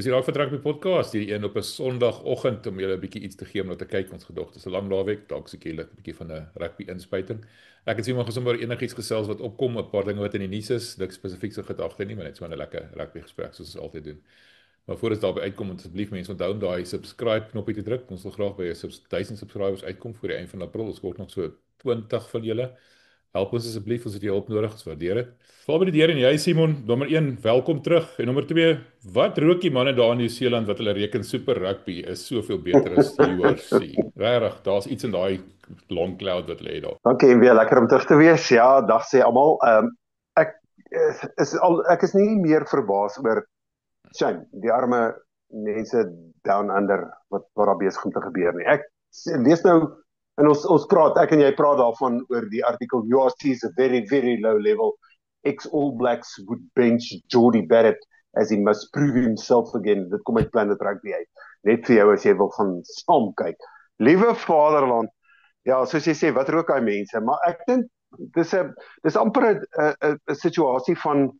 Dis die Raak van Rugby podcast, hierdie een op 'n Sondagoggend om julle 'n bietjie iets te gee om na te kyk ons gedog. Dis 'n lang naweek, dalk se keer 'n bietjie van 'n rugby inspuiting. Ek het sien maar gesommer enigiets gesels wat opkom, 'n paar dinge wat in die nuus is, niks spesifiek se gedagte nie, maar net so 'n lekker rugby gesprek soos ons altyd doen. Maar voor ons daarby uitkom, asseblief mense onthou om daai subscribe knoppie te druk. Ons wil graag by 1000 subscribers uitkom voor die einde van April. Ons kort nog so 20 van julle. Help ons asseblief, ons het jou hulp nodig, ons waardeer dit. Val by die deur en jy Simon, nommer 1, welkom terug. En nommer 2, wat rook die manne daar in Nieu-Seeland wat hulle reken Super Rugby is soveel beter as die URC? Regtig, daar's iets in daai long cloud wat lê daar. Dankie en weer lekker om terug te wees. Ja, dag sê almal. Ek ek is nie meer verbaas oor shame, die arme mense down under wat daar besig om te gebeur nie. Ek lees nou en ons praat, ek en jy praat daarvan oor die artikel URC is a very very low level. Ex-All Blacks would bench Jordie Barrett as he must prove himself again. Dit kom uit Planet Rugby uit. Net vir jou as jy wil gaan saam kyk. Liewe vaderland. Ja, soos jy sê, wat rook hy mense? Maar ek dink dis amper 'n situasie van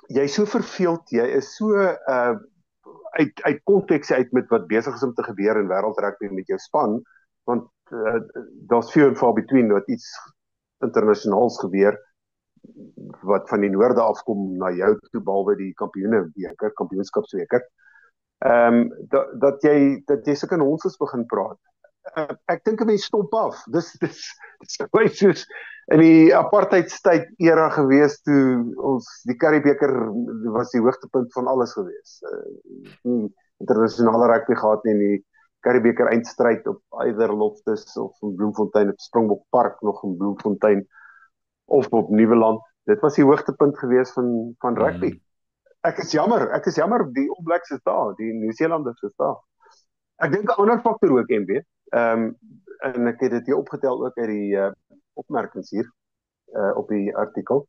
jy is so verveeld, jy is so uit konteks uit met wat besig is om te gebeur in wêreldrugby met jou span, want daar's few and far between wat iets internasionaals gebeur wat van die noorde afkom na jou toe behalwe die kampioenskapsweker. Dat jy sulke nonsens begin praat. Ek dink 'n mens stop af. Dis baie soos in die apartheidstyd era gewees toe ons die Currie-beker was die hoogtepunt van alles gewees. Nie internasionale rugby gehad nie, die Currie-beker eindstryd op either Loftus of in Bloemfontein op Springbok Park nog in Bloemfontein of op Nieuweland. Dit was die hoogtepunt gewees van rugby. Ek is jammer die All Blacks is daar, die Nieu-Seelanders is daar. Ek dink 'n ander faktor ook MB. En ek het dit hier opgetel ook uit die opmerkings hier op die artikel.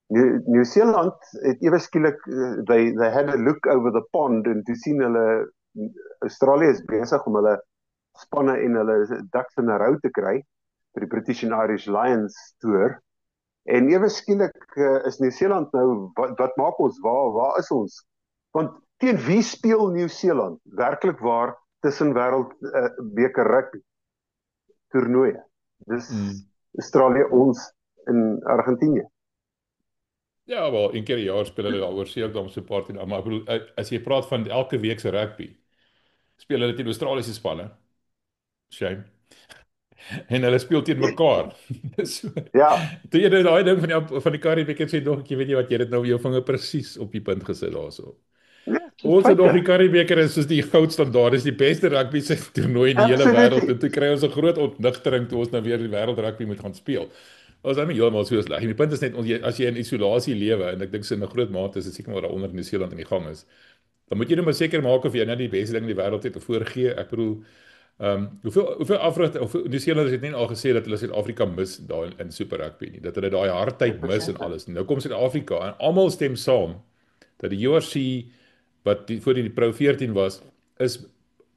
Nieu-Seeland het ewe skielik they had a look over the pond en toe sien hulle Australië is besig om hulle spanne en hulle ducks in 'n rou te kry vir die British and Irish Lions toer. En ewe skielik is Nieu-Seeland nou wat maak ons? Waar is ons? Want teen wie speel Nieu-Seeland werklik waar tussen wêreldbeker rugby toernooie? Dis Australië, ons in Argentinië. Ja, wel, een keer 'n jaar speel hulle daaroor seker dan so 'n paar teen, maar ek bedoel as jy praat van elke week se rugby, speel hulle teen Australiese spanne. Shame. En hulle speel teen mekaar. So, Ja. toe jy daai ding van die Currie-beker sê nog, ek weet nie wat jy dit nou jou vinger presies op die punt gesit daarso. Ons het nog die Currie-beker is soos die goudstandaard, dis die beste rugby se toernooi in die hele wêreld en toe kry ons 'n groot ontnigtering toe ons nou weer die wêreldrugby moet gaan speel. Ons is nie heeltemal so sleg. Die punt is net as jy in isolasie lewe en ek dink so 'n groot mate is dit seker maar daaronder in Nieu-Seeland in die gang is. Dan moet jy net maar seker maak of jy net die beste ding in die wêreld het of voorgee. Ek bedoel hoeveel afrigter of Nieu-Seeland het net al gesê dat hulle Suid-Afrika mis daar in Super Rugby nie, dat hulle daai hardheid mis en alles. Nou kom Suid-Afrika en almal stem saam dat die URC wat voor die Pro 14 was, is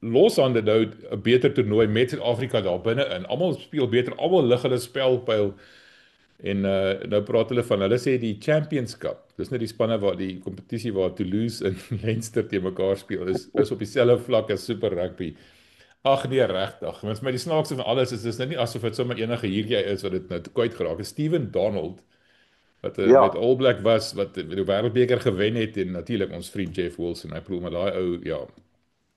loshande nou 'n beter toernooi met Suid-Afrika daar binne-in. Almal speel beter, almal lig hulle spelpyl. En nou praat hulle sê die Champions Cup. Dis nou die spanne waar die kompetisie waar Toulouse en Leinster te mekaar speel is op dieselfde vlak as Super Rugby. Ag nee, regtig. Mens my die snaakste van alles is dis nou nie asof dit sommer enige hierjie is wat dit nou kwyt geraak het. Steven Donald wat met All Black was wat die wêreldbeker gewen het en natuurlik ons vriend Jeff Wilson. Ek bedoel maar daai ou ja.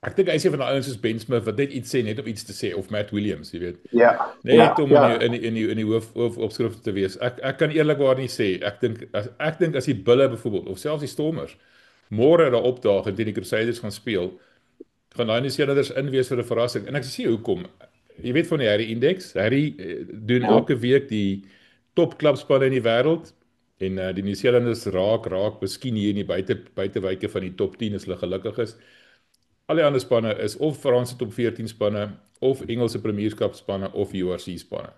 Ek dink hy sê van daai ouens soos Ben Smith wat net iets sê net om iets te sê of Matt Williams, jy weet. Ja. Net om in die hoofopskrif te wees. Ek kan eerlikwaar nie sê. Ek dink as die Bulle byvoorbeeld of selfs die Stormers môre daar opdaag en teen die Crusaders gaan speel, gaan daai Nieu-Seelanders inwees vir 'n verrassing. En ek sê hoekom. Jy weet van die Harry Index. Harry doen elke week die top klubspanne in die wêreld en die Nieu-Seelanders raak miskien hier in die buitewyke van die top 10 as hulle gelukkig is. Al die ander spanne is of Franse top 14 spanne of Engelse premierskapspanne of URC spanne.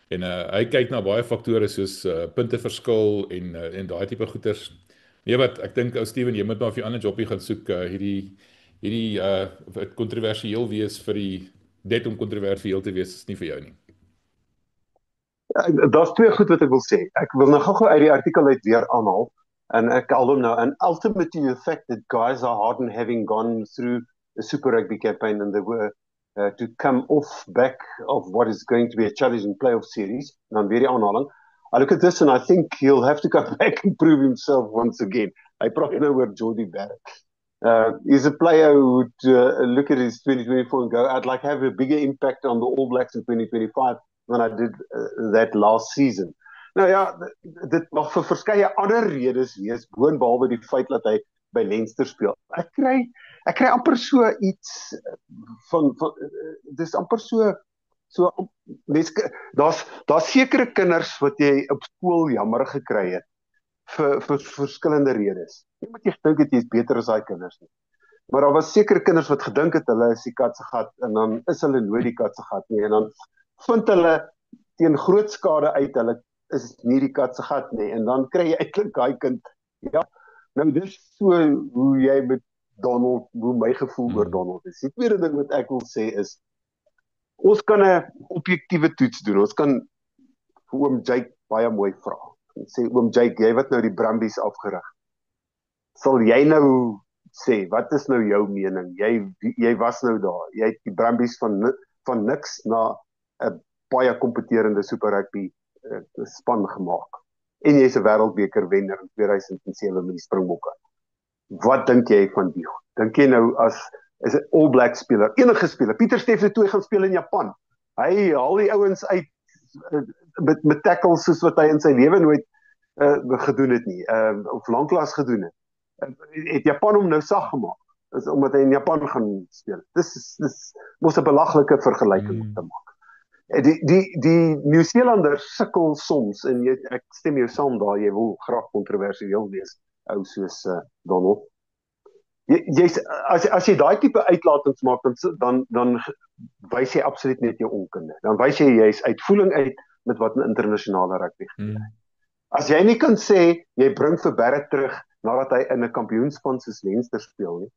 En hy kyk na baie faktore soos punteverskil en daai tipe goeters. Nee wat, ek dink ou Steven, jy moet maar vir 'n ander jobbie gaan soek. Hierdie kontroversieel wees vir die net om kontroversieel te wees is nie vir jou nie. Daar's twee goed wat ek wil sê. Ek wil nou gou uit die artikel uit weer aanhaal. And ek call them now, and ultimately the fact that guys are hardened having gone through a Super Rugby campaign and they were to come off back of what is going to be a challenging playoff series. And I'm very aanhaling. I look at this and I think he'll have to come back and prove himself once again. I probably know where Jordy Barrett. He's a player who would look at his 2024 and go, I'd like to have a bigger impact on the All Blacks in 2025 than I did that last season. Nou ja, dit mag vir verskeie ander redes wees, boonbehalwe die feit dat hy by Leinster speel. Ek kry amper so iets van dis amper so daar's sekere kinders wat jy op skool jammer gekry het vir verskillende redes. Nie moet jy gedink het jy is beter as daai kinders nie. Maar daar was sekere kinders wat gedink het hulle is die kat se gat en dan is hulle nooit die kat se gat nie en dan vind hulle teen groot skade uit hulle is nie die kat se gat nie en dan kry jy eintlik daai kind ja nou dis so hoe jy met Donald hoe my gevoel oor Donald is. Die tweede ding wat ek wil sê is ons kan 'n objektiewe toets doen. Ons kan vir oom Jake baie mooi vra. En sê oom Jake, jy wat nou die Brumbies afgerig. Sal jy nou sê wat is nou jou mening? Jy was nou daar. Jy het die Brumbies van niks na 'n baie kompeterende Super Rugby span gemaak. En jy's 'n wêreldbeker wenner in 2007 met die Springbokke. Wat dink jy van die? Dink jy nou is 'n All Black speler, enige speler, Pieter Steph het toe gaan speel in Japan. Hy haal die ouens uit met tackles soos wat hy in sy lewe nooit gedoen het nie, of lanklaas gedoen het. Het Japan hom nou sag gemaak, is omdat hy in Japan gaan speel. Dis mos 'n belaglike vergelyking om te maak. Die Nieu-Seelanders sukkel soms, en ek stem jou saam daar, jy wil graag kontroversieel wees, ou soos Donald. As jy daai tipe uitlatings maak, dan wys jy absoluut net jou onkunde. Dan wys jy's uitvoering uit met wat in internasionale rugby gebeur. As jy nie kan sê, jy bring vir Barrett terug, nadat hy in 'n kampioenspan soos Leinster speel nie,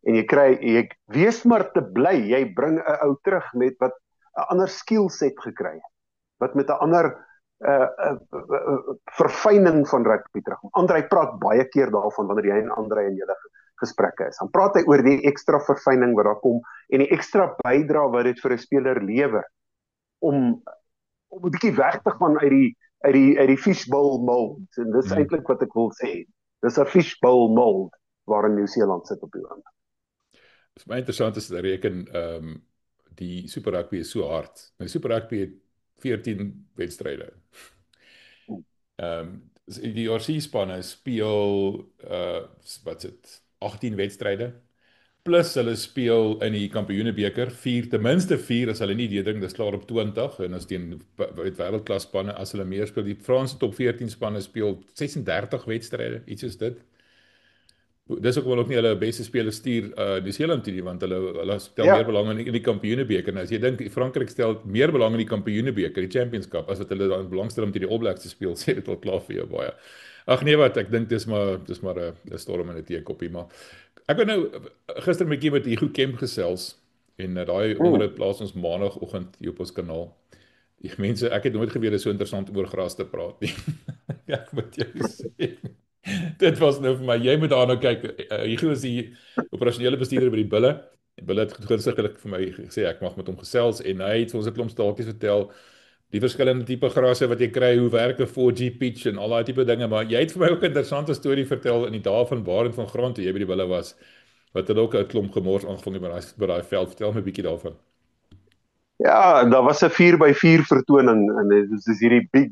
en jy wees maar te bly, jy bring 'n ou terug met wat 'n ander skillset gekry het, wat met 'n ander verfyning van rugby terug. Andrei praat baie keer daarvan, wanneer jy en Andrei in julle gesprekke is. Dan praat hy oor die ekstra verfyning wat daar kom, en die ekstra bydra wat dit vir 'n speler lewer, om 'n bietjie weg te gaan uit die fishbowl mold, en dis eintlik wat ek wil sê. Dis 'n fishbowl mold waarin Nieu-Seeland sit op die land. Dit is baie interessant as jy reken, die Super Rugby is so hard. Die Super Rugby het 14 wedstryde. Die RC-spanne speel, wat is dit, 18 wedstryde, plus hulle speel in die kampioenebeker, ten minste 4, as hulle nie deurdring, dis klaar op 20, en as teen wêreldklas spanne, as hulle meer speel, die Franse top 14 spanne speel 36 wedstryde, iets soos dit. Dis ook wel ook nie hulle beste spelers stuur Nieu-Seeland toe nie, want hulle stel meer belang in die kampioenebeker. Nou as jy dink, Frankryk stel meer belang in die kampioenebeker, die Championship, as wat hulle dan belangstel om teen die All Blacks te speel, sê dit al klaar vir jou baie. Ag nee wat, ek dink dis maar 'n storm in 'n teekoppie, maar ek het nou gister 'n bietjie met Hugo Kemp gesels, en daai onderhoud plaas ons maandagooggend hier op ons kanaal. Die mense, ek het nooit geweet dit so interessant oor gras te praat nie. Ek moet jou sê. Dit was nou vir my, jy moet daar nou kyk, Hugo is die operasionele bestuurder by die Bulle. Die Bulle het gunstiglik vir my gesê, ek mag met hom gesels, en hy het vir ons 'n klomp staaltjies vertel, die verskillende tipe grasse wat jy kry, hoe werk 'n 4G pitch, en al daai tipe dinge, maar jy het vir my ook 'n interessante storie vertel, in die dae van Barend van Graan, toe jy by die Bulle was, wat hulle ook 'n klomp gemors aangevang het by daai veld. Vertel my 'n bietjie daarvan. Ja, daar was 'n 4x4 vertoning, en dit is hierdie big,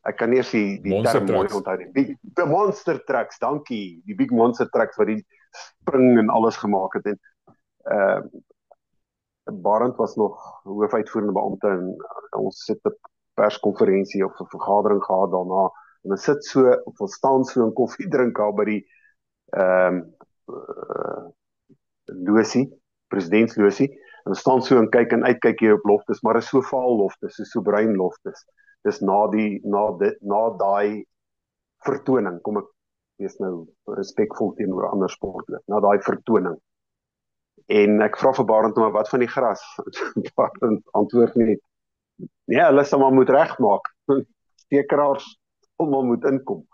ek kan eers die term mooi onthou nie. The monster trucks, dankie. Die big monster trucks wat die spring en alles gemaak het. En Barend was nog hoofuitvoerende beampte, en ons sit 'n perskonferensie of 'n vergadering gehad daarna, en ons sit so, of ons staan so 'n koffie drink daar by die losie, presidentslosie, en ons staan so en kyk en uitkyk hier op Loftus, maar is so vaal Loftus, is so bruin Loftus. Dis na daai vertoning, kom ek wees nou respekvol teenoor ander sporte, na daai vertoning. En ek vra vir Barend nou, wat van die gras? Barend antwoord nie, nee, hulle sal maar moet regmaak. Stekeraars sal maar moet inkom.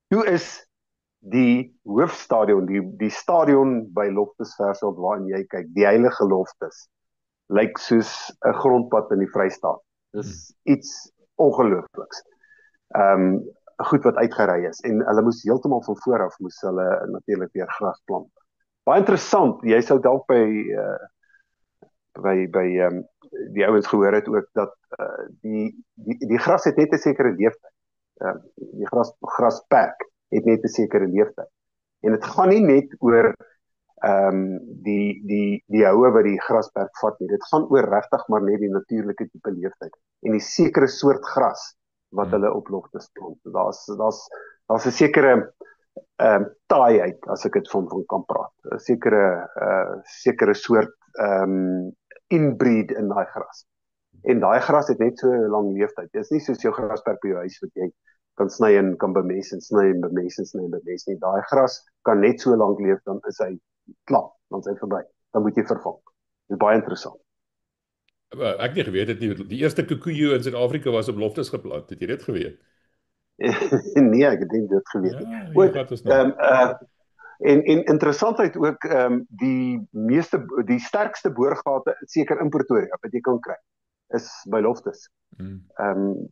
Toe is die hoofstadion, die stadion by Loftusversfeld waarin jy kyk, die heilige Loftus, lyk soos 'n grondpad in die Vrystaat. Dis iets ongeloofliks. Goed wat uitgery is en hulle moes heeltemal van voor af moes hulle natuurlik weer gras plant. Baie interessant, jy sou dalk by die ouens gehoor het ook dat die gras het net 'n sekere leeftyd. Die grasperk het net 'n sekere leeftyd. En dit gaan nie net oor die houe wat die grasperk vat nie. Dit gaan oor regtig maar net die natuurlike tipe leeftyd en die sekere soort gras wat hulle op Loftus plant. Daar's 'n sekere taaiheid, as ek dit van kan praat. 'n sekere soort inbreed in daai gras. En daai gras het net so lang leeftyd. Dit is nie soos jou grasperk by jou huis wat jy kan sny en kan bemes en sny en bemes en sny en bemes nie. Daai gras kan net so lank leef, dan is hy klaar, dan is hy verby. Dan moet jy vervang. Dit is baie interessant. Ek het nie geweet het nie. Die eerste koekoejoe in Suid-Afrika was op Loftus geplant. Het jy dit geweet? Nee, ek het nie dit geweet nie. Ja, Ook, gaat ons nog. en interessantheid ook, die sterkste boorgate, seker in Pretoria, wat jy kan kry, is by Loftus.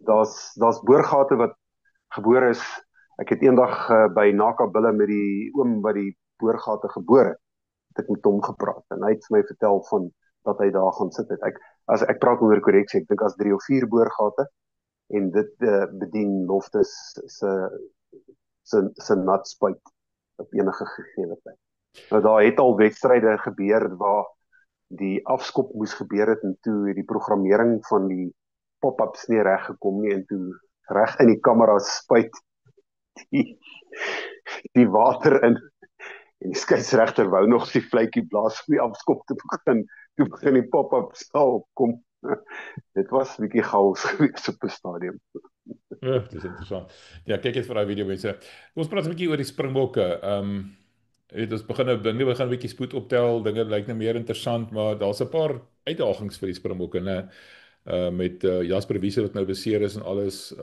Daar's boorgate wat gebore is. Ek het eendag by Nakabille met die oom wat die boorgate gebore het ek met hom gepraat en hy het vir my vertel van dat hy daar gaan sit het. As ek praat oor korreksie, ek dink as 3 of 4 boorgate en dit bedien Loftus se natspuit op enige gegee tyd. Nou daar het al wedstryde gebeur waar die afskop moes gebeur het en toe die programmering van die pop-ups nie reg gekom nie en toe reg in die kamera spuit die water in en die skeieregter wou nog die vletjie blaas om die afskop te begin. Toe begin die pop-up stal kom. Dit was 'n bietjie chaos gewees op die stadion. Ja, dit is interessant. Ja, kyk net vir daai video mense. Ons praat 'n bietjie oor die Springbokke. Ons begin 'n bietjie spoed optel. Dinge lyk nou meer interessant, maar daar's 'n paar uitdagings vir die Springbokke, né? Met Jasper Wiese wat nou beseer is en alles.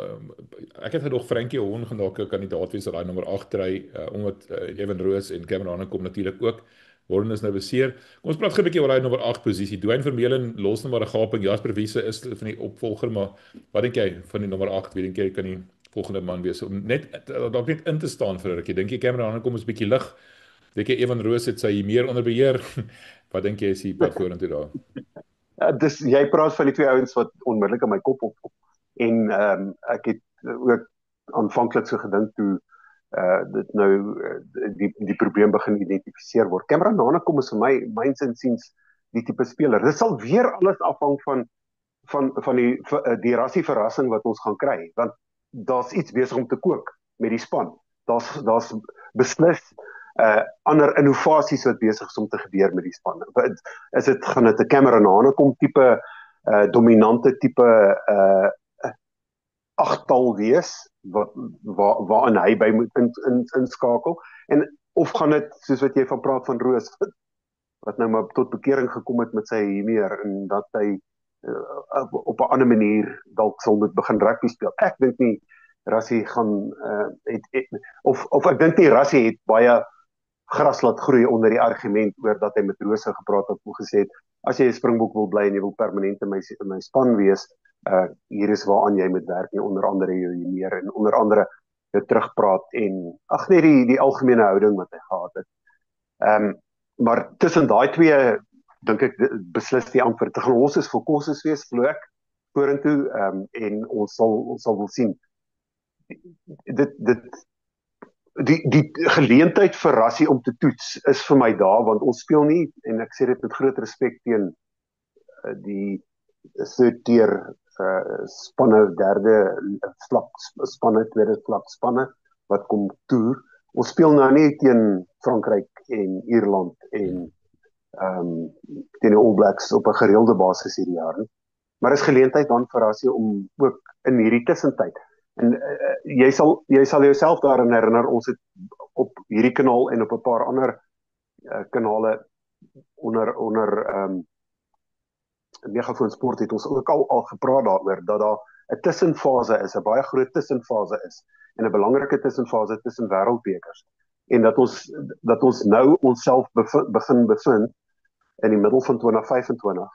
Ek het gedog Frankie Horn gaan dalk 'n kandidaat wees dat daai nommer 8 ry, omdat Evan Roos en Cameron Hanen kom natuurlik ook. Horn is nou beseer. Kom ons praat gou 'n bietjie oor daai nommer 8 posisie. Dwayne Vermeulen los nou maar 'n gaping. Jasper Wiese is van die opvolger, maar wat dink jy van die nommer 8? Wie dink jy kan die volgende man wees om net dalk net in te staan vir 'n rukkie? Dink jy Cameron Hanen kom ons 'n bietjie lig? Dink jy Evan Roos het sy meer onder beheer? Wat dink jy is die pad vorentoe daar? Dus jy praat van die twee ouens wat onmiddellik in my kop opkom. En ek het ook aanvanklik so gedink toe dit nou die probleem begin identifiseer word. Cameron Hanen kom is vir my myns insiens die tipe speler. Dit sal weer alles afhang van die rassie verrassing wat ons gaan kry, want daar's iets besig om te kook met die span. Daar's beslis ander innovasies wat besig is om te gebeur met die span. Gaan dit 'n Cameron Hanen kom tipe dominante tipe agtal wees waarin hy by moet inskakel en of gaan dit soos wat jy van praat van Roos wat nou maar tot bekering gekom het met sy humeur en dat hy op 'n ander manier dalk sal moet begin rugby speel. Ek dink nie Rassie gaan of ek dink nie Rassie het baie gras laat groei onder die argument oor dat hy met Roos gepraat het en gesê het as jy 'n Springbok wil bly en jy wil permanent in my span wees, hier is waaraan jy moet werk, onder andere jou humeur en onder andere jou terugpraat en net die algemene houding wat hy gehad het. Maar tussen daai twee dink ek beslis die antwoord te gaan ons is vir kos wees glo ek vorentoe en ons sal wil sien die geleentheid vir Rassie om te toets is vir my daar want ons speel nie en ek sê dit met groot respek teen die third tier spanne, derde vlak spanne, tweede vlak spanne wat kom toer. Ons speel nou nie teen Frankryk en Ierland en teen die All Blacks op 'n gereelde basis hierdie jaar nie. Maar is geleentheid dan vir Rassie om ook in hierdie tussentyd. En jy sal jouself daarin herinner, ons het op hierdie kanaal en op 'n paar ander kanale onder Megafoon Sport het ons ook al gepraat daaroor dat daar 'n tussenfase is, 'n baie groot tussenfase is en 'n belangrike tussenfase tussen wêreldbekers en dat ons nou onsself begin bevind in die middel van 2025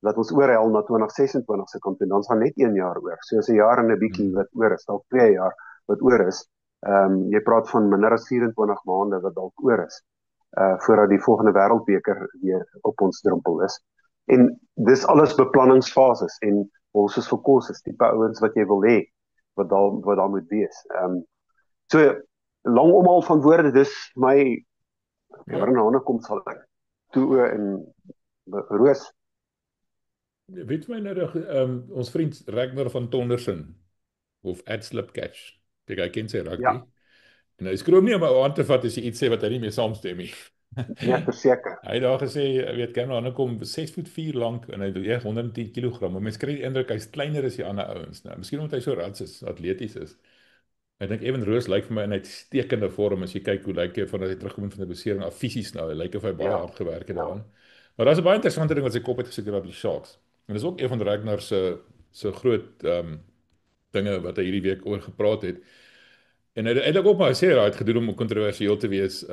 dat ons oorhel na 2026 se kant en dan gaan net 1 jaar oor. So is 'n jaar en 'n bietjie wat oor is, dalk 2 jaar wat oor is. Jy praat van minder as 24 maande wat dalk oor is voordat die volgende wêreldbeker weer op ons drempel is. En dis alles beplanningsfases en ons is vir kos is tipe ouens wat jy wil hê wat daar moet wees. So lang omal van woorde, dis my hande kom sal ek toe en roos. Weet my nou ons vriend Ragnar van Tonderson of Adslip Catch. Hy ken sy rugby. Ja. En hy skroom nie om aan te vat as jy iets sê wat hy nie mee saamstem nie. Ja, verseker. Hy het daar gesê, weet Cameron kom 6'4" lank en hy weeg 110 kg, maar mens kry die indruk hy's kleiner as die ander ouens. Nou, miskien omdat hy so rats is, atleties is. Ek dink Evan Roos lyk vir my in uitstekende vorm as jy kyk hoe lyk hy vandat hy terugkom van 'n besering af fisies nou. Hy lyk of hy baie hard gewerk het daaraan. Maar daar's 'n baie interessante ding wat sy kop het gesit oor die Sharks. En dis ook een van Ragnar se groot dinge wat hy hierdie week oor gepraat het. En hy het ook maar sê hy het gedoen om kontroversieel te wees.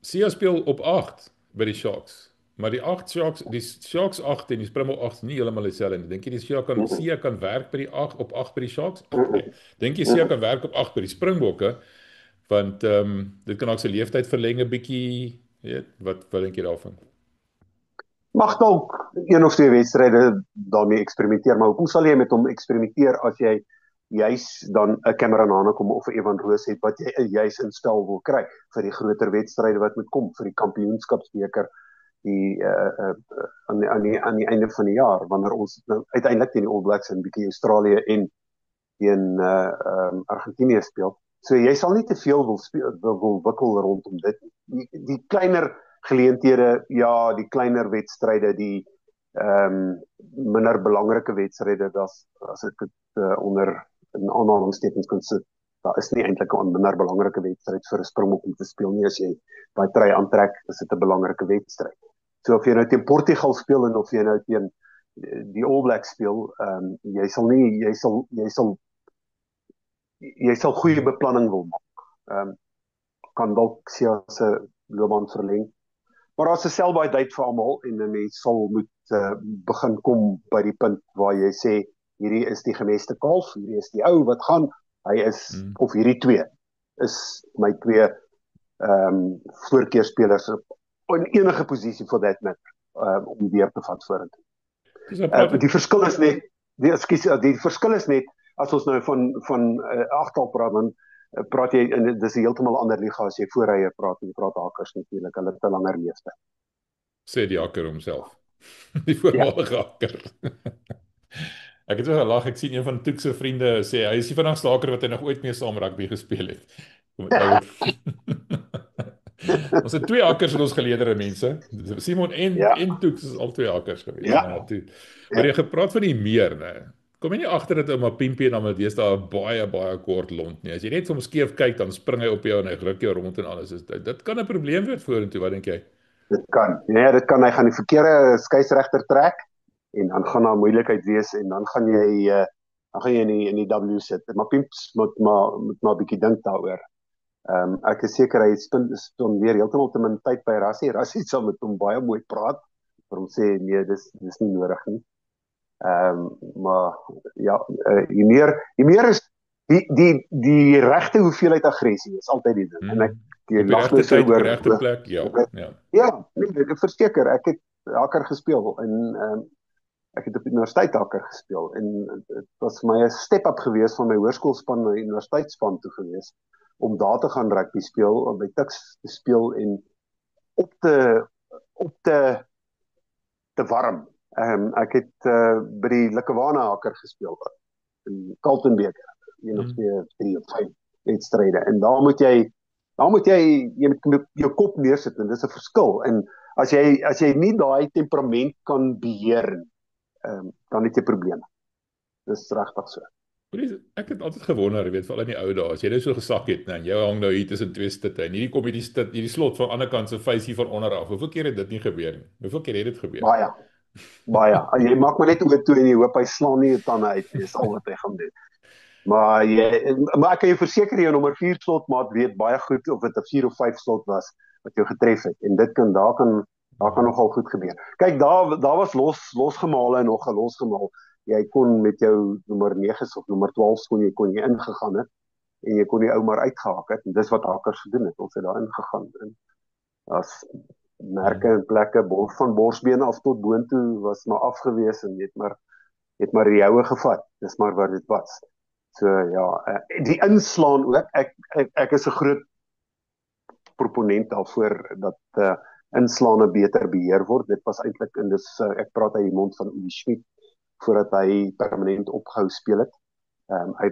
Sia speel op 8 by die Sharks. Maar die 8 Sharks, die Sharks 8 en die Springbok 8 nie heeltemal dieselfde. Dink jy die Sia kan werk by die 8 op 8 by die Sharks? Nee. Dink jy Sia kan werk op 8 by die Springbokke? Want dit kan ook sy leeftyd verleng 'n bietjie, weet, wat dink jy daarvan? Mag dalk 1 of 2 wedstryde daarmee eksperimenteer, maar hoekom sal jy met hom eksperimenteer as jy juis dan 'n Cameron Hanekom of 'n Evan Roos het wat jy juis in spel wil kry vir die groter wedstryde wat moet kom, vir die kampioenskapsbeker aan die einde van die jaar wanneer ons nou uiteindelik teen die All Blacks en bietjie Australië en teen Argentinië speel. So jy sal nie te veel wil wikkel rondom dit. Die kleiner geleenthede, ja, die kleiner wedstryde, die minder belangrike wedstryde, as ek dit onder in aanhalingstekens kan sit, daar is nie eintlik 'n minder belangrike wedstryd vir 'n Springbok om te speel nie. As jy daai try aantrek, is dit 'n belangrike wedstryd. So of jy nou teen Portugal speel en of jy nou teen die All Blacks speel, jy sal goeie beplanning wil maak. Kan dalk Sia se loopbaan verleng. Maar daar's 'n sell-by date vir almal en 'n mens sal moet begin kom by die punt waar jy sê hierdie is die gemeste kalf, hierdie is die ou wat gaan, hy is of hierdie twee is my twee voorkeurspelers in enige posisie for that matter om weer te vat vorentoe. Die verskil is net die verskil is net as ons nou van agtal praat, dan praat jy en dis 'n heeltemal ander liga as jy voorrye praat en jy praat hakkers natuurlik, hulle het 'n langer leeftyd. Sê die hakker homself. Die voormalige hakker. Ek het so gelag, ek sien een van Toek se vriende sê hy is die vinnigste hakker wat hy nog ooit mee saam rugby gespeel het. Ons het 2 hakkers in ons geleedere mense. Simon en Toek is al 2 hakkers gewees. Maar jy gepraat van die meer, né? Kom jy nie agter dat ou Mapimpi en Amadeus daar baie kort lont nie. As jy net soms skeef kyk, dan spring hy op jou en hy ruk jou rond en alles. Dit kan 'n probleem wees vorentoe, wat dink jy? Dit kan. Nee, dit kan. Hy gaan die verkeerde skeieregter trek en dan gaan daar moeilikheid wees en dan gaan jy in die W sit. Maar Pimps moet maar 'n bietjie dink daaroor. Ek is seker hy stond weer heeltemal te min tyd by Rassie. Rassie sal met hom baie mooi praat. Vir hom sê nee, dis nie nodig nie. Maar ja, die meer is die regte hoeveelheid aggressie is altyd die ding. En ek lag dus oor regte plek, ja. Nee, ek verseker, ek het hakker gespeel en ek het op die universiteit hakker gespeel en dit was vir my 'n step-up gewees van my hoërskoolspan na die universiteitsspan toe gewees om daar te gaan rugby speel, om by Tuks te speel en op te warm. Ek het by die Likawana hakker gespeel in Carltonbeker, 1 of 2, 3 of 5 wedstryde en daar moet jy met jou kop neersit en dis 'n verskil en as jy nie daai temperament kan beheer dan het jy probleme. Dis regtig so. Ek het altyd gewonder, jy weet, veral in die ou dae, as jy nou so gesak het, en jy hang nou hier tussen 2 stitte en hierdie kom hierdie slot van ander kant se face hier van onder af. Hoeveel keer het dit nie gebeur nie? Hoeveel keer het dit gebeur? Baie. Jy maak maar net oor toe en jy hoop hy slaan nie 'n tande uit nie, dis al wat hy gaan doen. Maar ek kan jou verseker jou nommer 4 slotmaat weet baie goed of dit 'n 4 of 5 slot was wat jou getref het en daar kan nogal goed gebeur. Kyk, daar was losgemale en nog gelosgemaal. Jy kon met jou nommer 9 of nommer 12 kon jy ingegaan het en jy kon die ou maar uitgehak het en dis wat hakkers gedoen het. Ons het daar ingegaan en as merke en plekke van borsbeen af tot boontoe was maar afgewees en het maar die houe gevat. Dis maar wat dit was. So ja, die inslaan ook. Ek is 'n groot proponent daarvoor dat inslaane beter beheer word. Dit was eintlik en dis ek praat uit die mond van Uli Schmidt voordat hy permanent opgehou speel het. Hy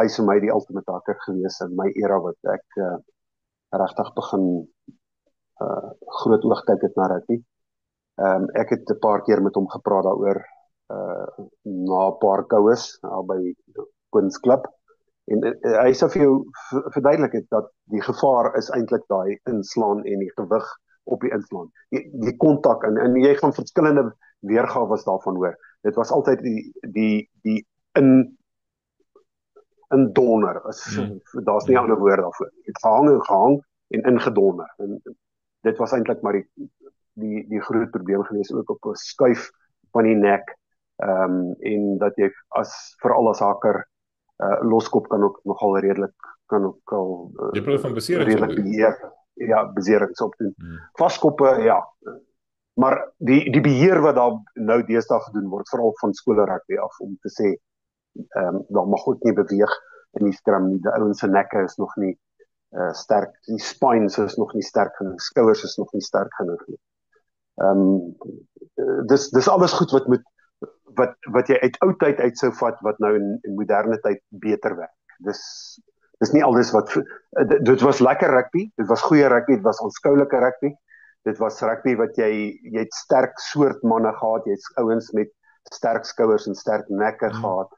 is vir my die ultimate hacker gewees in my era wat ek regtig begin groot oog kyk het na rugby. Ek het 'n paar keer met hom gepraat daaroor na 'n paar koues by Kunstklub en hy sê vir jou verduidelik het dat die gevaar is eintlik daai inslaan en die gewig op die inslaan. Die kontak en jy gaan verskillende weergawe daarvan hoor. Dit was altyd die indonder. Daar's nie 'n ander woord daarvoor. Het gehang en ingedonder. En dit was eintlik maar die groot probleem gewees ook op 'n skuif van die nek. En dat jy veral as haker loskop kan ook nogal redelik jy praat van beserings beheer. Ja, beserings opdoen. Vaskoppe, ja. Maar die beheer wat daar nou deesdae gedoen word, veral van skole rugby af om te sê daar mag ook nie beweeg in die skram nie. Die ouens se nekke is nog nie sterk, die spines is nog nie sterk genoeg, skouers is nog nie sterk genoeg nie. Dis alles goed wat jy uit ou tyd uit sou vat wat nou in moderne tyd beter werk. Dis nie alles dit was lekker rugby, dit was goeie rugby, dit was aanskoulike rugby. Dit was rugby wat jy het sterk soort manne gehad, jy het ouens met sterk skouers en sterk nekke gehad.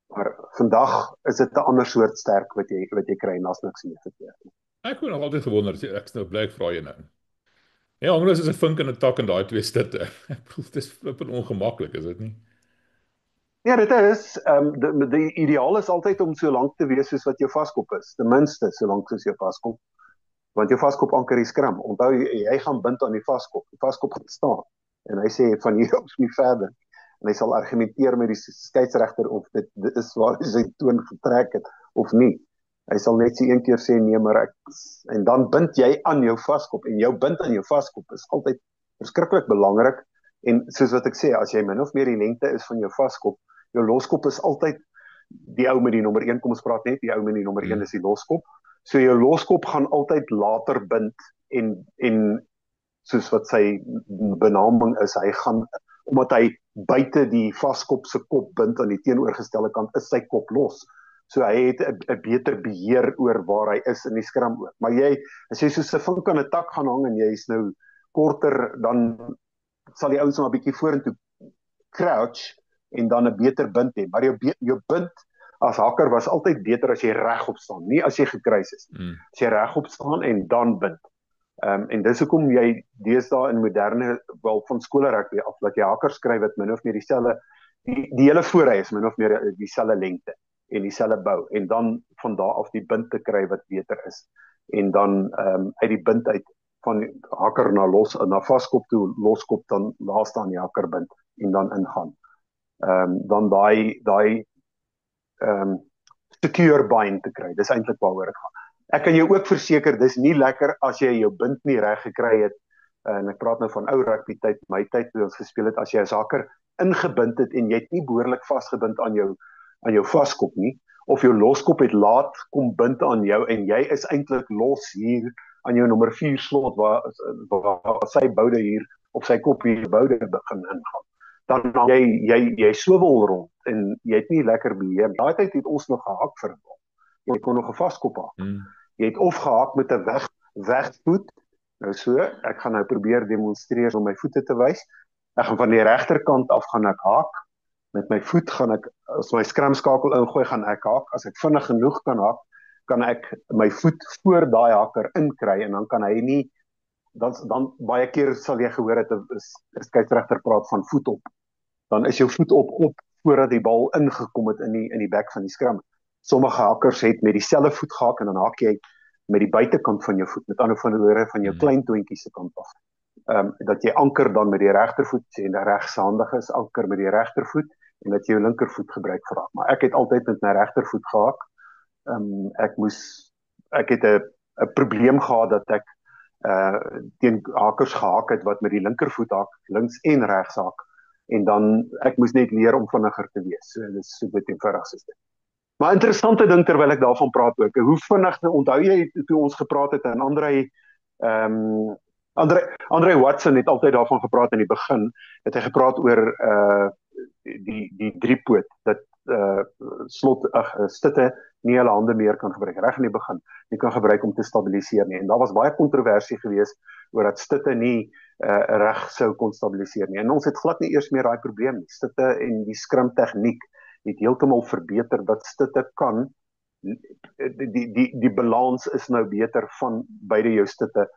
Maar vandag is dit 'n ander soort sterk wat jy kry en daar's niks mee verkeerd nie. Ek het nog altyd gewonder, ek nou bly ek vra jy nou. Ja, anders is 'n vink en 'n tak in daai twee stitte. Ek bedoel, dit is flippend ongemaklik, is dit nie? Ja, dit is. Die ideaal is altyd om so lank te wees soos wat jou vaskop is. Ten minste so lank soos jou vaskop. Want jou vaskop anker die skram. Onthou, jy gaan bind aan die vaskop. Die vaskop gaan staan. En hy sê van hier op nie verder. En hy sal argumenteer met die skeieregter of dit is waar hy sy toon getrek het of nie. Hy sal net so een keer sê nee, maar en dan bind jy aan jou vaskop en jou bind aan jou vaskop is altyd verskriklik belangrik. En soos wat ek sê, as jy min of meer die lengte is van jou vaskop, jou loskop is altyd die ou met die nommer 1, kom ons praat net, die ou met die nommer 1 is die loskop. So jou loskop gaan altyd later bind en soos wat sy benaming is, hy gaan omdat hy buite die vaskop se kop bind aan die teenoorgestelde kant is sy kop los. So hy het 'n beter beheer oor waar hy is in die skram ook. Maar as jy soos 'n vink aan 'n tak gaan hang en jy is nou korter, dan sal die ouens maar 'n bietjie vorentoe crouch en dan 'n beter bind hê. Maar jou bind as hakker was altyd beter as jy regop staan, nie as jy gekruis is. As jy regop staan en dan bind. En dis hoekom jy deesdae in moderne van skole rugby af dat jy hakkers skryf wat min of meer dieselfde die hele voorry is min of meer dieselfde lengte en dieselfde bou en dan van daar af die bind te kry wat beter is en dan uit die bind uit van hakker na vaskop toe loskop dan daar staan die hakkerbind en dan ingaan. Dan daai secure bind te kry. Dis eintlik waaroor dit gaan. Ek kan jou ook verseker, dis nie lekker as jy jou bind nie reg gekry het, en ek praat nou van ou rugby tyd, my tyd toe ons gespeel het, as jy as hakker ingebind het en jy het nie behoorlik vasgebind aan jou vaskop nie, of jou loskop het laat kom bind aan jou en jy is eintlik los hier aan jou nommer 4 slot waar sy boude hier op sy kop hier boude begin ingaan. Dan jy swibel rond en jy het nie lekker beheer. Daai tyd het ons nog gehak vir 'n bal. Jy kon nog 'n vaskop haak. Jy het of gehak met 'n wegvoet. Nou so, ek gaan nou probeer demonstreer om my voete te wys. Ek gaan van die regterkant af gaan ek haak. Met my voet gaan ek as my skramskakel ingooi gaan ek haak. As ek vinnig genoeg kan haak, kan ek my voet voor daai hakker inkry en dan kan hy nie dan baie keer sal jy gehoor het 'n skeieregter praat van voet op. Dan is jou voet op voordat die bal ingekom het in die bek van die skram. Sommige hakkers het met dieselfde voet gehak en dan haak jy met die buitekant van jou voet, met ander woorde van jou klein toentjie se kant af. Dat jy anker dan met die regtervoet, en die regshandige is anker met die regtervoet, en dat jy jou linkervoet gebruik vir hak. Maar ek het altyd met my regtervoet gehak. Ek het 'n probleem gehad dat ek teen hakers gehak het wat met die linkervoet hak, links en regs hak, en dan ek moes net leer om vinniger te wees. So dis so dit eenvoudig is dit. Maar interessante ding terwyl ek daarvan praat ook. Hoe vinnig onthou jy toe ons gepraat het en Andre Watson het altyd daarvan gepraat in die begin, het hy gepraat oor die driepoot dat Stutte nie hulle hande meer kan gebruik reg in die begin, nie kan gebruik om te stabiliseer nie. En daar was baie kontroversie geweest oor dat Stutte nie reg sou kon stabiliseer nie. En ons het glad nie eers meer daai probleem nie. Stutte en die scrum tegniek het heeltemal verbeter dat Stutte kan die balans is nou beter van beide jou Stutte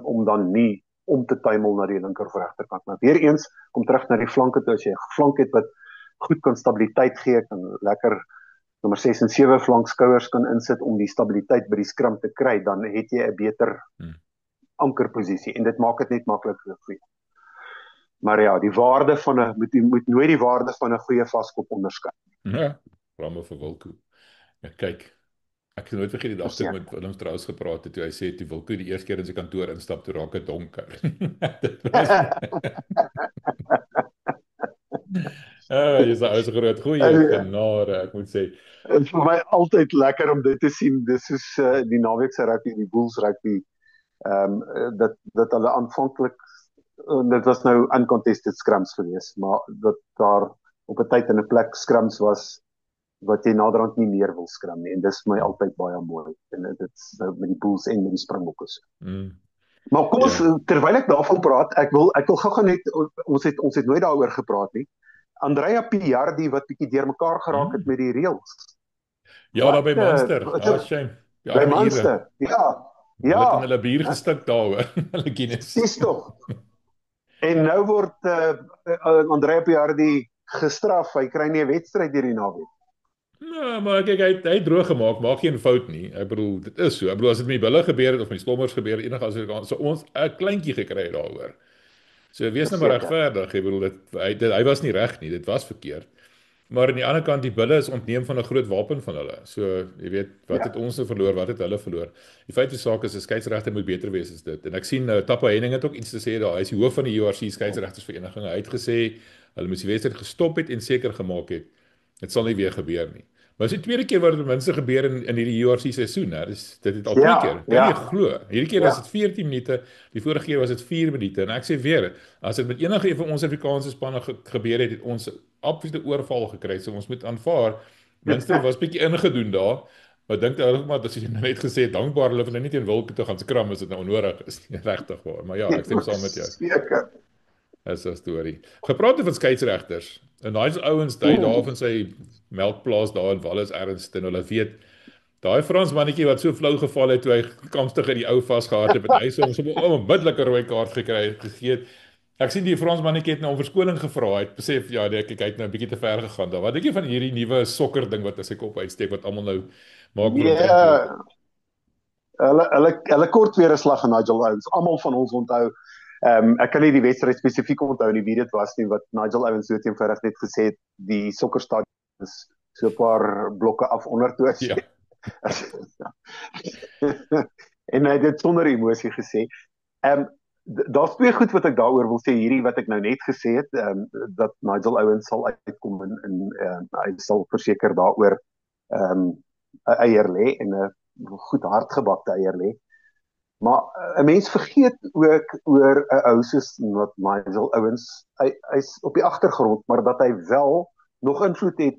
om dan nie om te tuimel na die linker of regterkant. Maar weer eens, kom terug na die flanke toe, as jy 'n flank het wat goed kan stabiliteit gee, kan lekker nommer 6 en 7 flank skouers kan insit om die stabiliteit by die skram te kry, dan het jy 'n beter ankerposisie en dit maak dit net makliker vir jou. Maar ja, die waarde van 'n moet nooit die waarde van 'n goeie vaskop onderskat. Ja, ramme vir Wilco. Ja, kyk. Ek het nooit vergeet die dag toe met Willem Strauss gepraat het, toe hy sê, toe Wilco die eerste keer in sy kantoor instap, toe raak het donker. Jy is een groot goeie genade, ek moet sê. Het is vir my altyd lekker om dit te sien, dis soos die naweekse rugby, die Bulls rugby, dat hulle aanvanklik, dit was nou uncontested scrums geweest, maar dat daar op 'n tyd in 'n plek scrums was, wat jy naderhand nie meer wil skram nie, en dis vir my altyd baie mooi, en dit is met die Bulls en met die Springbokke. Maar kom ons, terwyl ek daarvan praat, ek wil gou net, ons het nooit daaroor gepraat nie, Andrea Piardi wat bietjie deurmekaar geraak het met die reëls. Ja, daar by Munster, shame. Ja, by Munster, ja. Hulle het in hulle bier gestik daaroor, hulle Guinness. Dis tog. En nou word Andrea Piardi gestraf, hy kry nie 'n wedstryd hierdie naweek. Nou, maar kyk, hy het droog gemaak, maak geen fout nie. Ek bedoel, dit is so. Ek bedoel, as dit met die Bulle gebeur het, of met die Slommers gebeur het, enige as so ons 'n kleintjie gekry het daaroor. So, wees nou maar regverdig. Ek bedoel, hy was nie reg nie, dit was verkeerd. Maar aan die ander kant, die Bulle is ontneem van 'n groot wapen van hulle. So, jy weet, wat het ons nou verloor, wat het hulle verloor? Die feit die saak is, 'n skeieregter moet beter wees as dit. En ek sien, Tappa Henning het ook iets te sê daar. Hy is die hoof van die URC skeieregtersvereniging. Hy het gesê, hulle moes die wedstryd gestop het en seker gemaak het, dit sal nie weer gebeur nie. Maar dit is die tweede keer wat dit ten minste gebeur in hierdie URC seisoen, hè. Dit het al 2 keer. Kan jy glo? Hierdie keer was dit 14 minute, die vorige keer was dit 4 minute. En ek sê weer, as dit met enige een van ons Afrikaanse spanne gebeur het, het ons absolute oorval gekry. So ons moet aanvaar, minste was bietjie ingedoen daar. Maar dink ook maar dat jy net gesê dankbaar hulle van nie teen Wilke toe gaan skram as dit nou onnodig is nie, regtig waar. Maar ja, ek stem saam met jou. Seker. Dis 'n storie. Gepraat van skeieregters. En Nigel Owens daai daar van sy melkplaas daar in Wallis Ernston, hulle weet, daai Frans mannetjie wat so flou geval het toe hy kamstig in die ou vasgehard het, hy sê ons het 'n onmiddellike rooi kaart gegee. Ek sien die Frans mannetjie het nou om verskoning gevra, het besef ja, ek het nou 'n bietjie te ver gegaan daar. Wat dink jy van hierdie nuwe sokker ding wat in sy kop uitsteek wat almal nou maak hulle kort weer 'n slag aan Nigel Owens. Almal van ons onthou. Ek kan nie die wedstryd spesifiek onthou nie wie dit was nie, wat Nigel Owens so eenvoudig net gesê het, die sokkerstadion is so 'n paar blokke af onder toe. Ja. En hy het dit sonder emosie gesê. Daar's 2 goed wat ek daaroor wil sê, hierdie wat ek nou net gesê het, dat Nigel Owens sal uitkom en hy sal verseker daaroor 'n eier lê en 'n goed hardgebakte eier lê. Maar 'n mens vergeet ook oor 'n ou soos wat Nigel Owens, hy's op die agtergrond, maar dat hy wel nog invloed het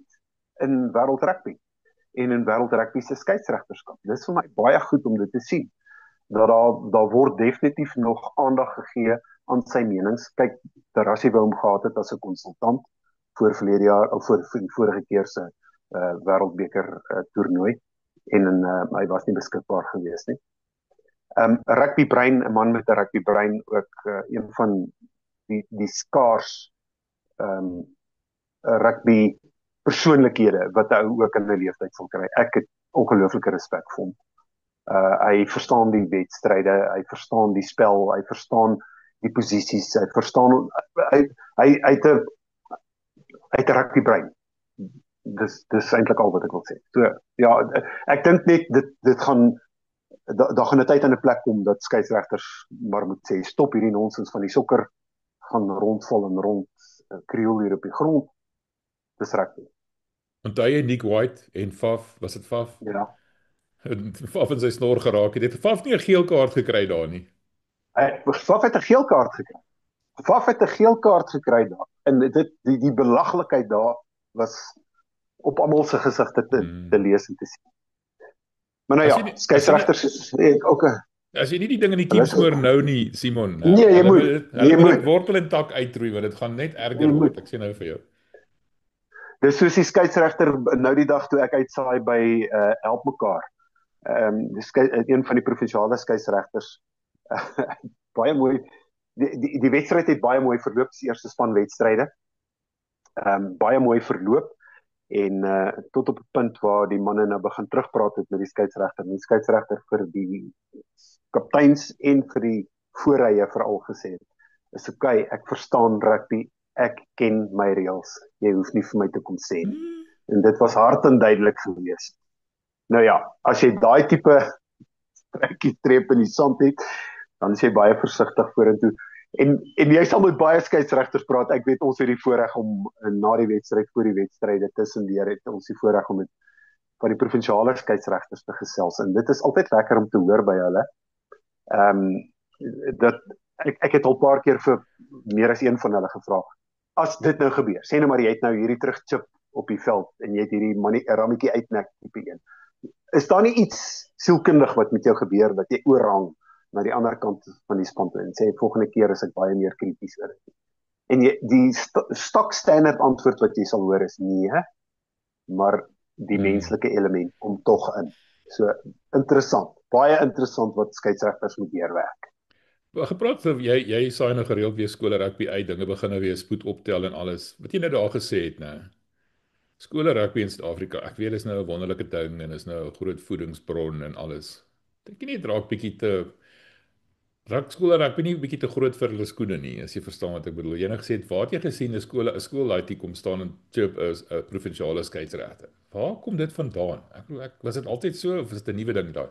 in wêreld rugby en in wêreld rugby se skeieregterskap. Dis vir my baie goed om dit te sien. Dat daar word definitief nog aandag gegee aan sy menings. Kyk, Terrassie wou hom gehad het as 'n konsultant voor verlede jaar of voor die vorige keer se wêreldbeker toernooi en hy was nie beskikbaar gewees nie. Rugby brein, 'n man met 'n rugby brein, ook een van die skaars rugby persoonlikhede wat hy ook in 'n leeftyd sal kry. Ek het ongelooflike respek vir hom. Hy verstaan die wedstryde, hy verstaan die spel, hy verstaan die posisies, hy verstaan hy het 'n rugby brein. Dis eintlik al wat ek wil sê. So ja, ek dink net dit gaan daar gaan 'n tyd aan 'n plek kom dat skeieregters maar moet sê stop hierdie nonsens van die sokker gaan rondval en rond krioel hier op die grond. Dis rugby. Onthou jy Nick White en Faf, was dit Faf? Ja. Faf in sy snor geraak het. Het Faf nie 'n geel kaart gekry daar nie? Faf het 'n geel kaart gekry. Faf het 'n geel kaart gekry daar. En die belaglikheid daar was op almal se gesigte te lees en te sien. Maar nou ja, skeieregters het ook 'n as jy nie die ding in die kiem smoor nou nie, Simon. Nee, jy moet wortel en tak uitroei want dit gaan net erger word. Ek sê nou vir jou. Dis soos die skeieregter nou die dag toe ek uitsaai by Help Mekaar. Een van die provinsiale skeieregters baie mooi die wedstryd het baie mooi verloop, die eerste span wedstryde. Baie mooi verloop en tot op 'n punt waar die manne nou begin terugpraat het met die skeieregter. Die skeieregter vir die kapteins en vir die voorrye veral gesê het, is okay, ek verstaan rugby, ek ken my reëls, jy hoef nie vir my te kom sê nie. En dit was hard en duidelik geweest. Nou ja, as jy daai tipe streep in die sand het, dan is jy baie versigtig vorentoe. En jy sal met baie skeieregters praat. Ek weet ons het die voorreg om na die wedstryd, voor die wedstryde tussendeur het ons die voorreg om met van die provinsiale skeieregters te gesels. En dit is altyd lekker om te hoor by hulle. Dat ek het al 'n paar keer vir meer as een van hulle gevra. As dit nou gebeur, sê nou maar jy het nou hierdie terugchip op die veld en jy het hierdie rammetjie uitnek tipe 1. Is daar nie iets sielkundig wat met jou gebeur dat jy oorhang na die ander kant van die span toe en sê volgende keer is ek baie meer krities oor dit. En die stok standaard antwoord wat jy sal hoor is nee, maar die menslike element kom tog in. So interessant, baie interessant wat skeieregters moet deurwerk. Gepraat van jy saai nou gereeld weer skole rugby uit, dinge begin nou weer spoed optel en alles. Wat jy nou daar gesê het nou. Skole rugby in Suid-Afrika, ek weet dis nou 'n wonderlike ding en is nou 'n groot voedingsbron en alles. Dink jy nie dit raak bietjie te skole rugby nie bietjie te groot vir hulle skoene nie, as jy verstaan wat ek bedoel. Jy het gesê waar het jy gesien 'n skool daai kom staan en chip is 'n provinsiale skeieregter. Waar kom dit vandaan? Ek was dit altyd so of is dit 'n nuwe ding daai?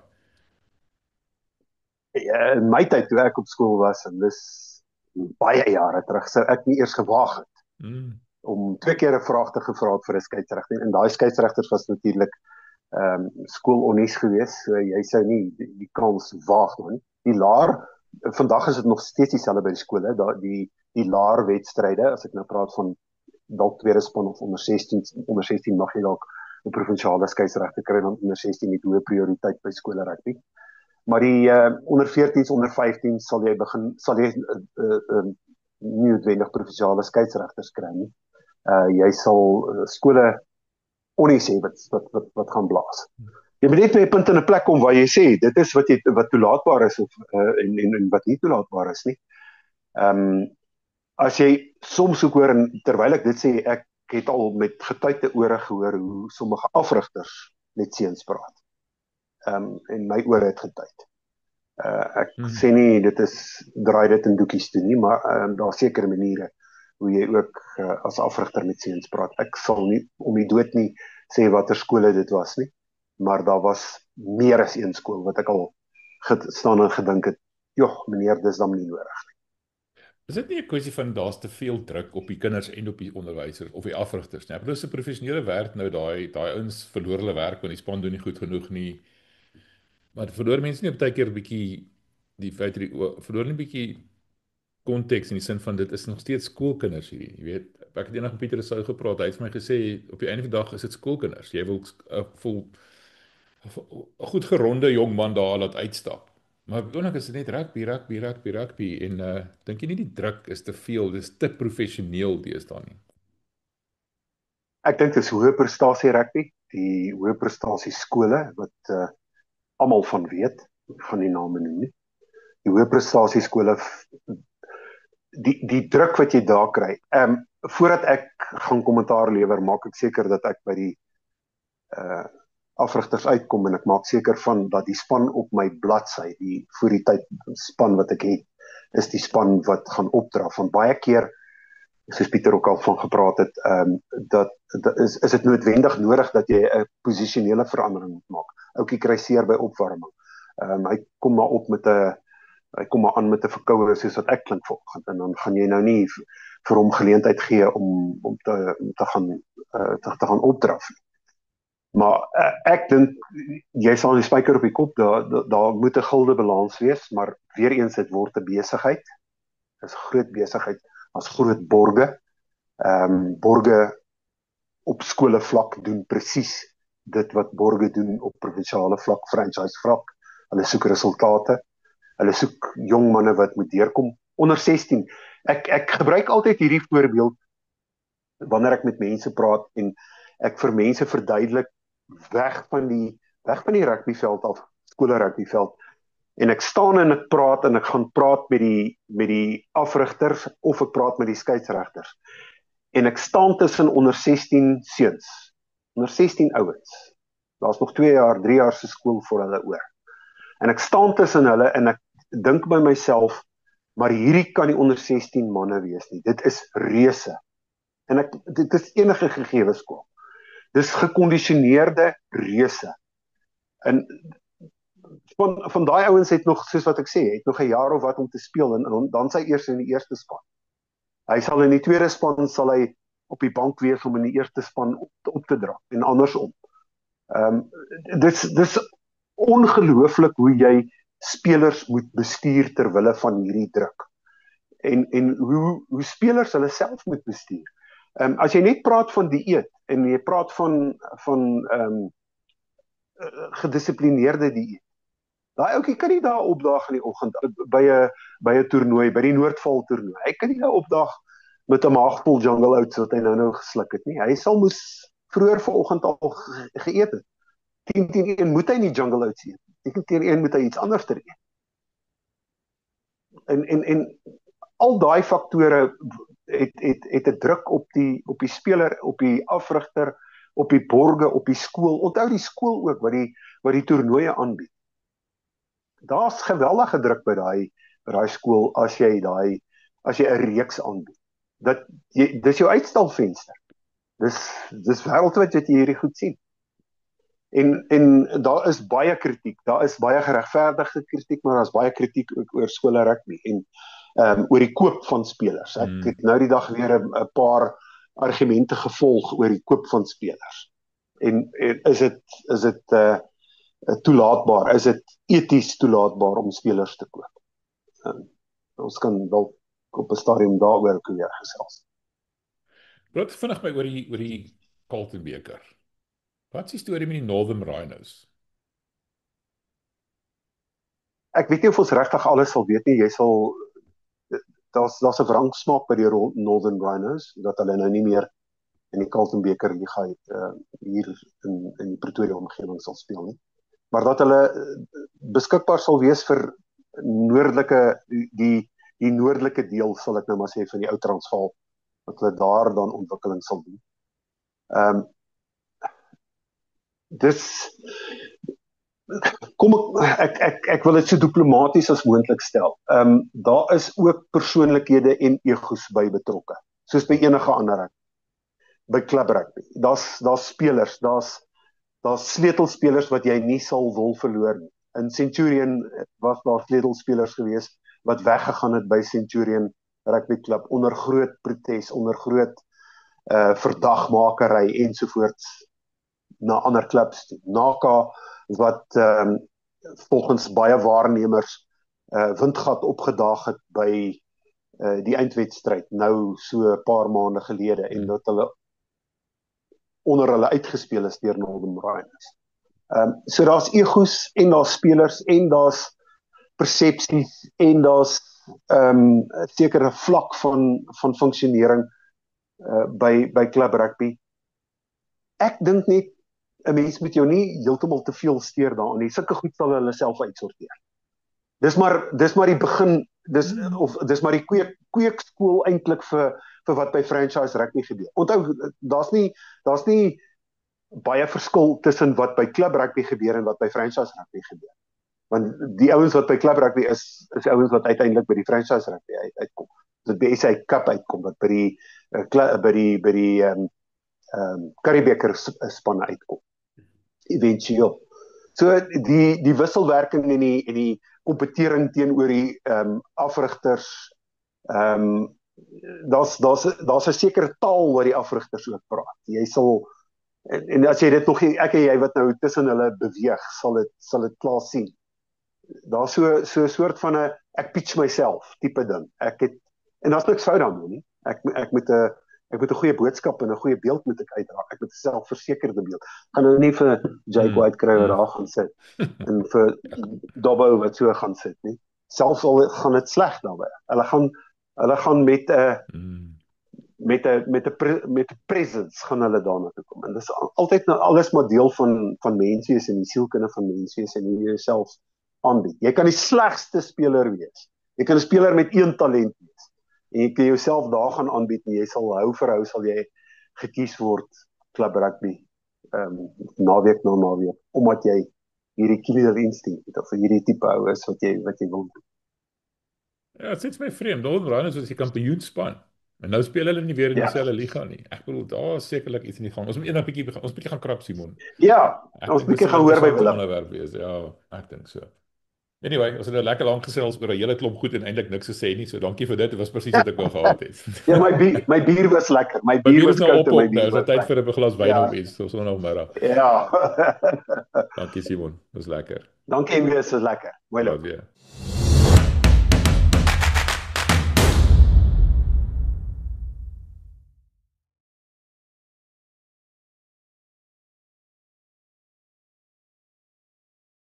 Ja, in my tyd toe ek op skool was en dis baie jare terug, sou ek nie eers gewaag het om 2 keer 'n vraag te gevra het vir 'n skeieregter. En daai skeieregters was natuurlik skoolonnies geweest, so jy sou nie die kans waag nie. Die laer, vandag is dit nog steeds dieselfde by die skole, die laer wedstryde, as ek nou praat van dalk tweede span of onder 16 mag jy dalk 'n provinsiale skeieregter kry, dan onder 16 het hoë prioriteit by skole rugby. Maar die onder 14s, onder 15s sal jy nie noodwendig provinsiale skeieregters kry nie. Jy sal skole onnies hê wat gaan blaas. Jy moet net by 'n punt in 'n plek kom waar jy sê dit is wat toelaatbaar is of en wat nie toelaatbaar is nie. As jy soms ook hoor en terwyl ek dit sê, ek het al met getuite ore gehoor hoe sommige afrigters met seuns praat. En my ore het getuit. Ek sê nie draai dit in doekies toe nie, maar daar sekere maniere hoe jy ook as afrigter met seuns praat. Ek sal nie om die dood nie sê watter skole dit was nie, maar daar was meer as een skool wat ek al gestaan en gedink het, joh, meneer, dis dan nie nodig nie. Is dit nie 'n kwessie van daar's te veel druk op die kinders en op die onderwysers of die afrigters nie? Ek bedoel, dis 'n professionele werk nou, daai ouens verloor hulle werk want die span doen nie goed genoeg nie. Maar verloor mense nie op baie keer 'n bietjie die feit verloor nie 'n bietjie konteks in die sin van dit is nog steeds skoolkinders hierdie. Jy weet, ek het eendag met Pieter Rousseau gepraat. Hy het vir my gesê op die einde van die dag is dit skoolkinders. Jy wil 'n goed geronde jong man daar laat uitstap. Maar oomblik is dit net rugby en dink jy nie die druk is te veel, dis te professioneel deesdae nie. Ek dink dis hoë prestasie rugby, die hoë prestasie skole wat almal van weet, ek gaan nie name noem nie. Die hoë prestasie skole, die druk wat jy daar kry. voordat ek gaan kommentaar lewer, maak ek seker dat ek by die afrigters uitkom en ek maak seker van dat die span op my bladsy, die voor die tyd span wat ek het, is die span wat gaan opdra. Van baie keer, soos Pieter ook al van gepraat het, dat is dit nodig dat jy 'n posisionele verandering moet maak. Oukie kry seer by opwarming. Hy kom maar aan met 'n verkoue soos wat ek klink vanoggend, en dan gaan jy nou nie vir hom geleentheid gee om te gaan opdraf. Maar ek dink jy sal die spyker op die kop, daar moet 'n gulde balans wees, maar weer eens dit word 'n besigheid. Dit is 'n groot besigheid as groot borge. Borge op skole vlak doen presies dit wat borge doen op provinsiale vlak, franchise vlak. Hulle soek resultate. Hulle soek jong manne wat moet deurkom onder 16. Ek gebruik altyd hierdie voorbeeld wanneer ek met mense praat en ek vir mense verduidelik weg van die rugbyveld af, skole rugbyveld, en ek staan en ek praat en ek gaan praat met die afrigters of ek praat met die skeieregters. En ek staan tussen onder 16 seuns, onder 16 ouens. Daar's nog 2 jaar, 3 jaar se skool voor hulle oor. En ek staan tussen hulle en ek dink by myself, maar hierdie kan nie onder 16 manne wees nie. Dit is reuse. En dit is enige gegewe skool. Dis gekondisioneerde reuse. En van daai ouens het nog, soos wat ek sê, het nog 'n jaar of wat om te speel, en dan sy eers in die eerste span. Hy sal in die tweede span sal hy op die bank wees om in die eerste span op te dra, en andersom. Dis ongelooflik hoe jy spelers moet bestuur ter wille van hierdie druk. En hoe spelers hulle self moet bestuur. As jy net praat van dieet, en jy praat van gedissiplineerde dieet, daai ouetjie kan nie daar opdaag in die oggend by 'n toernooi, by die Noordval toernooi. Hy kan nie daar opdaag met 'n maagvol jungle oats wat hy nou gesluk het nie. Hy sal moes vroeër vanoggend al geëet het. 10-1 moet hy nie jungle oats eet. 10-1 moet hy iets anders eet. En al daai faktore het 'n druk op die speler, op die afrigter, op die borge, op die skool. Onthou die skool ook wat die toernooie aanbied. Daar's geweldige druk by daai skool as jy 'n reeks aanbied. Dis jou uitstalvenster. Dis wêreldwyd wat jy hierdie goed sien. En daar is baie kritiek. Daar is baie geregverdigde kritiek, maar daar's baie kritiek ook oor skole rugby en oor die koop van spelers. Ek het nou die dag weer 'n paar argumente gevolg oor die koop van spelers. En is dit toelaatbaar? Is dit eties toelaatbaar om spelers te koop? Ons kan dalk op 'n stadium daaroor weer gesels. Praat vinnig my oor die Carlton beker. Wat is die storie met die Northern Rhinos? Ek weet nie of ons regtig alles sal weet nie. Daar's 'n wrangsmaak by die Northern Rhinos dat hulle nou nie meer in die Carlton beker liga hier in die Pretoria omgewing sal speel nie. Maar dat hulle beskikbaar sal wees vir die noordelike deel, sal ek nou maar sê, van die ou Transvaal, dat hulle daar dan ontwikkeling sal doen. Ek wil dit so diplomaties as moontlik stel. Daar is ook persoonlikhede en egos by betrokke, soos by enige ander rugby, by klub rugby. Daar's spelers, daar's sleutelspelers wat jy nie sal wil verloor nie. In Centurion was daar sleutelspelers gewees wat weggegaan het by Centurion Rugby Club onder groot protes, onder groot verdagmakery ensovoorts na ander klubs toe. Naka wat volgens baie waarnemers windgat opgedaag het by die eindwedstryd nou so 'n paar maande gelede, en dat hulle onder hulle uitgespeel is deur Northern Rhinos. So daar's egos en daar's spelers en daar's persepsies en daar's 'n sekere vlak van funksionering by klub rugby. Ek dink net 'n mens moet jou nie heeltemal te veel steur daaraan nie. Sulke goed sal hulle self uitsorteer. Dis maar die begin, dis maar die kweekskool eintlik vir vir wat by franchise rugby gebeur. Onthou, daar's nie baie verskil tussen wat by klub rugby gebeur en wat by franchise rugby gebeur. Want die ouens wat by klub rugby is ouens wat uiteindelik by die franchise rugby uitkom. Dit by SA Cup uitkom wat by die Curriebeeker spanne uitkom. Eventueel. So die wisselwerking en die kompetering teenoor die afrigters, daar's 'n sekere taal wat die afrigters ook praat. Jy sal en as jy dit nog ek en jy wat nou tussen hulle beweeg, sal dit klaar sien. Daar's so 'n soort van 'n ek pitch myself tipe ding. En daar's niks fout daarmee nie. Ek moet 'n goeie boodskap en 'n goeie beeld moet ek uitdra. Ek moet 'n selfversekerde beeld. Gaan nou nie vir Jake White kry wat daar gaan sit en vir Dobbo wat so gaan sit nie. Selfs al gaan dit sleg daarbey. Hulle gaan met 'n presence gaan hulle daarna toe kom. En dis altyd nou alles maar deel van mense is en die sielkunde van mense is en hoe jy jouself aanbied. Jy kan die slegste speler wees. Jy kan 'n speler met een talent wees. En jy kan jouself daar gaan aanbied en jy sal hou vir hou sal jy gekies word klub rugby naweek na naweek omdat jy hierdie killer instinct het of hierdie tipe ou is wat jy wil doen. Ja, dit is my vreemd. Golden Rhinos is die kampioenspan. En nou speel hulle nie weer in dieselfde liga nie. Ek bedoel, daar is sekerlik iets in die gang. Ons moet eendag bietjie gaan krap, Simon. Ja, ons bietjie gaan hoor by Willem. Ja, ek dink so. Anyway, ons het nou lekker lank gesels oor 'n hele klomp goed en eintlik niks gesê nie. So dankie vir dit. Dit was presies wat ek wou gehad het. Ja, my bier was lekker. My bier was koud en my bier was tyd vir 'n glas wyn of iets. So sondagmiddag. Ja. Dankie Simon. Dis lekker. Dankie, dit was lekker. Mooi loop. Ja.